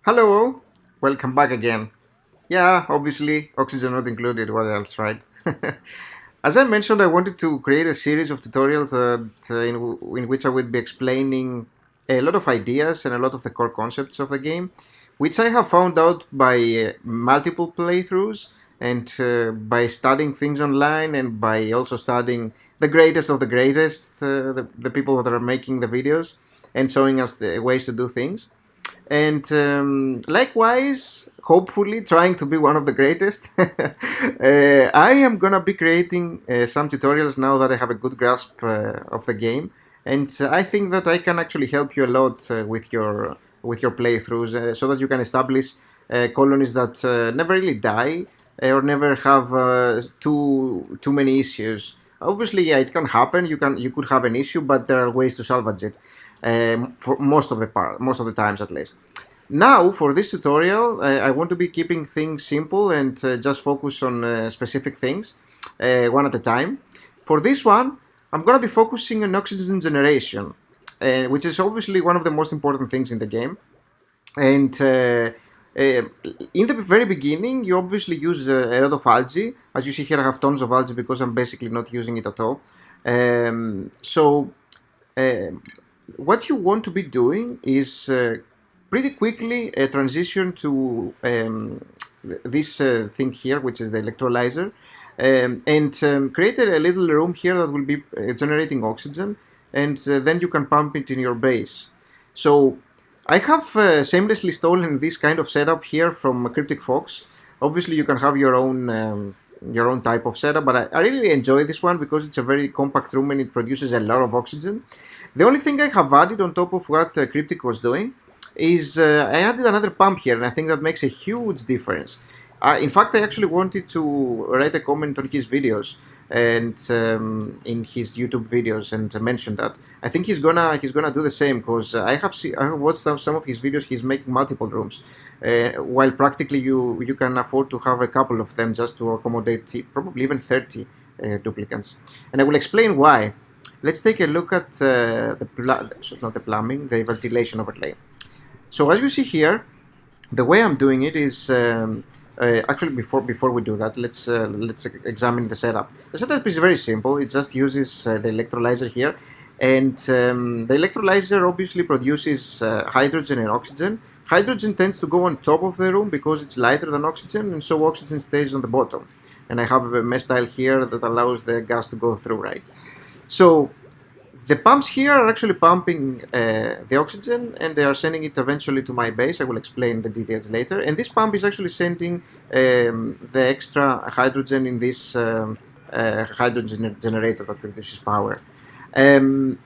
Hello, welcome back again. Yeah, obviously, oxygen not included, what else, right? As I mentioned, I wanted to create a series of tutorials in which I would be explaining a lot of ideas and a lot of the core concepts of the game, which I have found out by multiple playthroughs and by studying things online and by also studying the greatest of the greatest, the people that are making the videos and showing us the ways to do things. And likewise, hopefully trying to be one of the greatest. I am gonna be creating some tutorials now that I have a good grasp of the game, and I think that I can actually help you a lot with your playthroughs, so that you can establish colonies that never really die or never have too many issues. Obviously, yeah, it can happen. You could have an issue, but there are ways to salvage it. For most of the times at least. Now, for this tutorial, I want to be keeping things simple and just focus on specific things, one at a time. For this one, I'm going to be focusing on oxygen generation, which is obviously one of the most important things in the game. And in the very beginning, you obviously use a lot of algae. As you see here, I have tons of algae because I'm basically not using it at all. So what you want to be doing is pretty quickly transition to this thing here, which is the electrolyzer, and create a little room here that will be generating oxygen, and then you can pump it in your base. So I have shamelessly stolen this kind of setup here from CryptixFox. Obviously, you can have your own type of setup, but I really enjoy this one because it's a very compact room and it produces a lot of oxygen. The only thing I have added on top of what Cryptic was doing is I added another pump here, and I think that makes a huge difference. In fact, I actually wanted to write a comment on his videos and in his YouTube videos and mention that. I think he's gonna do the same because I have watched some of his videos. He's making multiple rooms, while practically you can afford to have a couple of them just to accommodate probably even 30 duplicants, and I will explain why. Let's take a look at not the plumbing, the ventilation overlay. So as you see here, the way I'm doing it is actually before we do that, let's examine the setup. The setup is very simple. It just uses the electrolyzer here, and the electrolyzer obviously produces hydrogen and oxygen. Hydrogen tends to go on top of the room because it's lighter than oxygen, and so oxygen stays on the bottom. And I have a mesh tile here that allows the gas to go through, right? So the pumps here are actually pumping the oxygen, and they are sending it eventually to my base. I will explain the details later. And this pump is actually sending the extra hydrogen in this hydrogen generator that produces power. And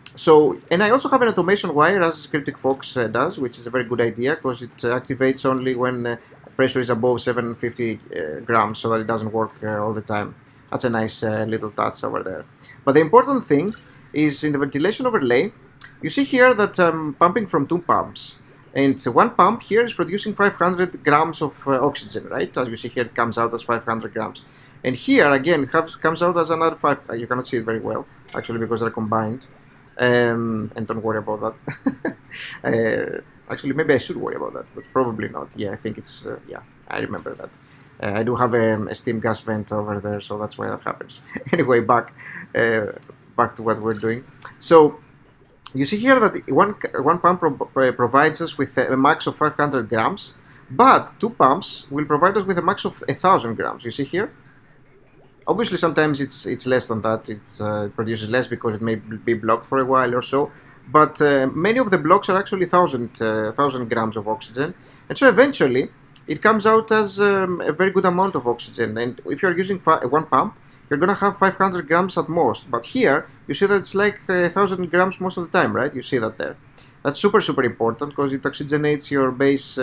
I also have an automation wire, as CryptixFox does, which is a very good idea because it activates only when pressure is above 750 grams, so that it doesn't work all the time. That's a nice little touch over there. But the important thing is in the ventilation overlay, you see here that I'm pumping from two pumps. And one pump here is producing 500 grams of oxygen, right? As you see here, it comes out as 500 grams. And here, again, it comes out as another 5. You cannot see it very well, actually, because they're combined. And don't worry about that. Actually, maybe I should worry about that, but probably not. Yeah, I think it's, yeah, I remember that. I do have a steam gas vent over there, so that's why that happens. Anyway, back to what we're doing. So you see here that one pump provides us with a max of 500 grams, but two pumps will provide us with a max of 1,000 grams. You see here? Obviously, sometimes it's less than that. It produces less because it may be blocked for a while or so. But many of the blocks are actually 1,000 grams of oxygen, and so eventually it comes out as a very good amount of oxygen. And if you're using one pump, you're gonna have 500 grams at most. But here, you see that it's like 1,000 grams most of the time, right? You see that there. That's super important because it oxygenates your base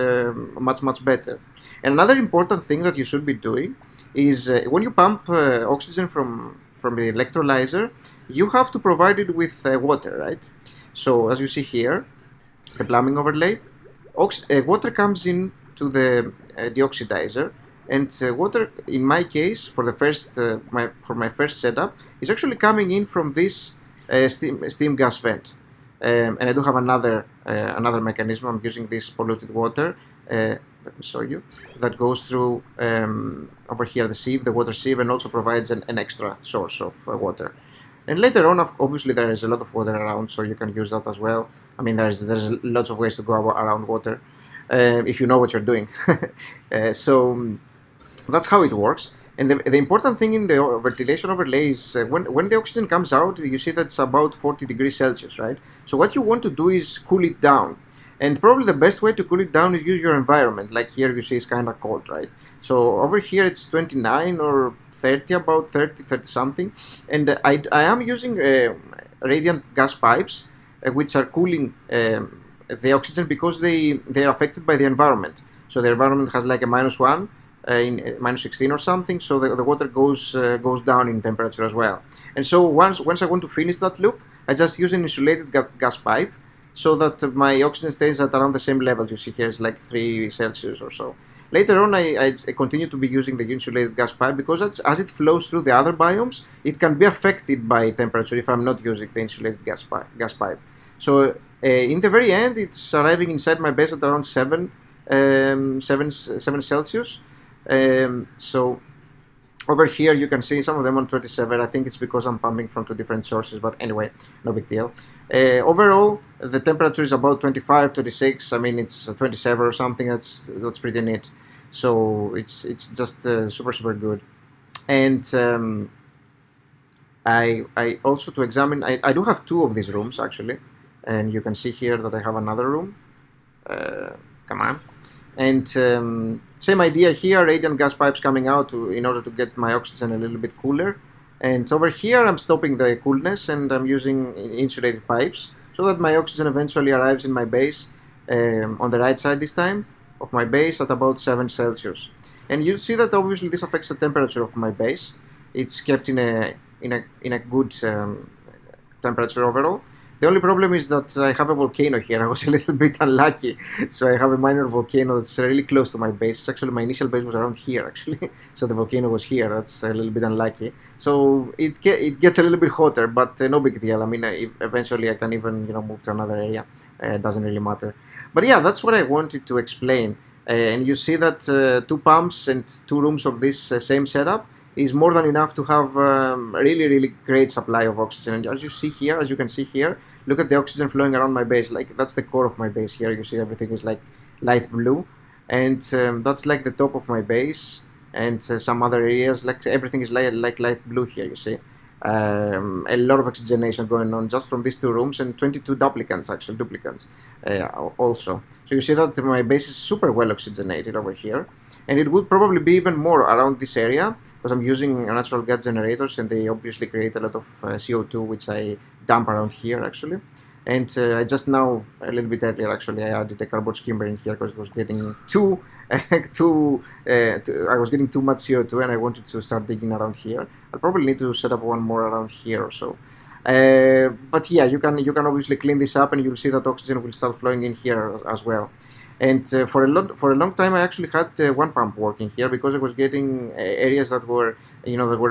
much better. And another important thing that you should be doing is when you pump oxygen from the electrolyzer, you have to provide it with water, right? So as you see here, the plumbing overlay, water comes in to the deoxidizer, and water, in my case, for the first for my first setup, is actually coming in from this steam gas vent. And I do have another mechanism. I'm using this polluted water let me show you, that goes through over here the sieve, the water sieve, and also provides an extra source of water. And later on, obviously, there is a lot of water around, so you can use that as well. I mean, there's lots of ways to go around water if you know what you're doing. So that's how it works. And the important thing in the ventilation overlay is when the oxygen comes out, you see that's about 40 degrees Celsius, right? So what you want to do is cool it down. And probably the best way to cool it down is use your environment. Like here you see it's kind of cold, right? So over here it's 29 or 30, about 30 something. And I am using radiant gas pipes, which are cooling the oxygen because they are affected by the environment. So the environment has like a -1, in minus 16 or something, so the water goes down in temperature as well. And so once I want to finish that loop, I just use an insulated gas pipe so that my oxygen stays at around the same level. You see here it's like 3 Celsius or so. Later on, I continue to be using the insulated gas pipe because as it flows through the other biomes, it can be affected by temperature if I'm not using the insulated gas pipe. So in the very end, it's arriving inside my base at around 7 Celsius. So over here you can see some of them on 27. I think it's because I'm pumping from 2 different sources, but anyway, no big deal. Overall, the temperature is about 25, 26. I mean, it's 27 or something. That's pretty neat. So it's just super good. And I also, to examine, I do have 2 of these rooms actually, and you can see here that I have another room. Come on. And same idea here, radiant gas pipes coming out in order to get my oxygen a little bit cooler. And over here I'm stopping the coolness and I'm using insulated pipes so that my oxygen eventually arrives in my base on the right side this time of my base at about 7 Celsius. And you'll see that obviously this affects the temperature of my base. It's kept in a good temperature overall. The only problem is that I have a volcano here. I was a little bit unlucky, so I have a minor volcano that's really close to my base. Actually, my initial base was around here, actually, so the volcano was here. That's a little bit unlucky. So it gets a little bit hotter, but no big deal. I mean, eventually I can even move to another area. It doesn't really matter. But yeah, that's what I wanted to explain. And you see that 2 pumps and 2 rooms of this same setup is more than enough to have really great supply of oxygen. And as you can see here, look at the oxygen flowing around my base. Like that's the core of my base here. You see everything is like light blue, and that's like the top of my base, and some other areas like everything is light blue here. You see a lot of oxygenation going on just from these 2 rooms, and 22 duplicants also. So you see that my base is super well oxygenated over here. And it would probably be even more around this area because I'm using natural gas generators and they obviously create a lot of CO2, which I dump around here actually. And I just now, a little bit earlier actually, I added a cardboard skimmer in here because it was getting I was getting too much CO2 and I wanted to start digging around here. I'll probably need to set up one more around here or so. But yeah, you can obviously clean this up and you'll see that oxygen will start flowing in here as well. And for a long time I actually had 1 pump working here because I was getting areas that were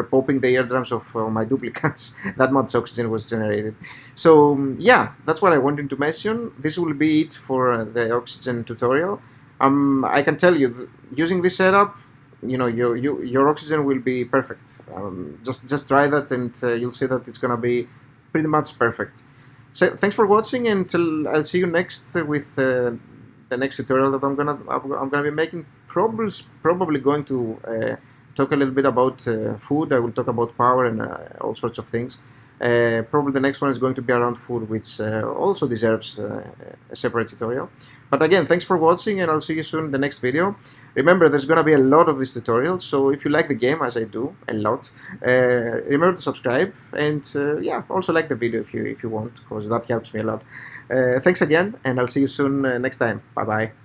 popping the eardrums of my duplicants. That much oxygen was generated. So yeah, that's what I wanted to mention. This will be it for the oxygen tutorial. I can tell you, using this setup, your oxygen will be perfect. Just try that and you'll see that it's gonna be pretty much perfect. So thanks for watching, and I'll see you next with the next tutorial that I'm gonna be making. Probably going to talk a little bit about food. I will talk about power and all sorts of things. Probably the next one is going to be around food, which also deserves a separate tutorial. But again, thanks for watching, and I'll see you soon in the next video. Remember, there's going to be a lot of these tutorials, so if you like the game, as I do a lot, remember to subscribe, and yeah, also like the video if you want, because that helps me a lot. Thanks again, and I'll see you soon next time. Bye bye.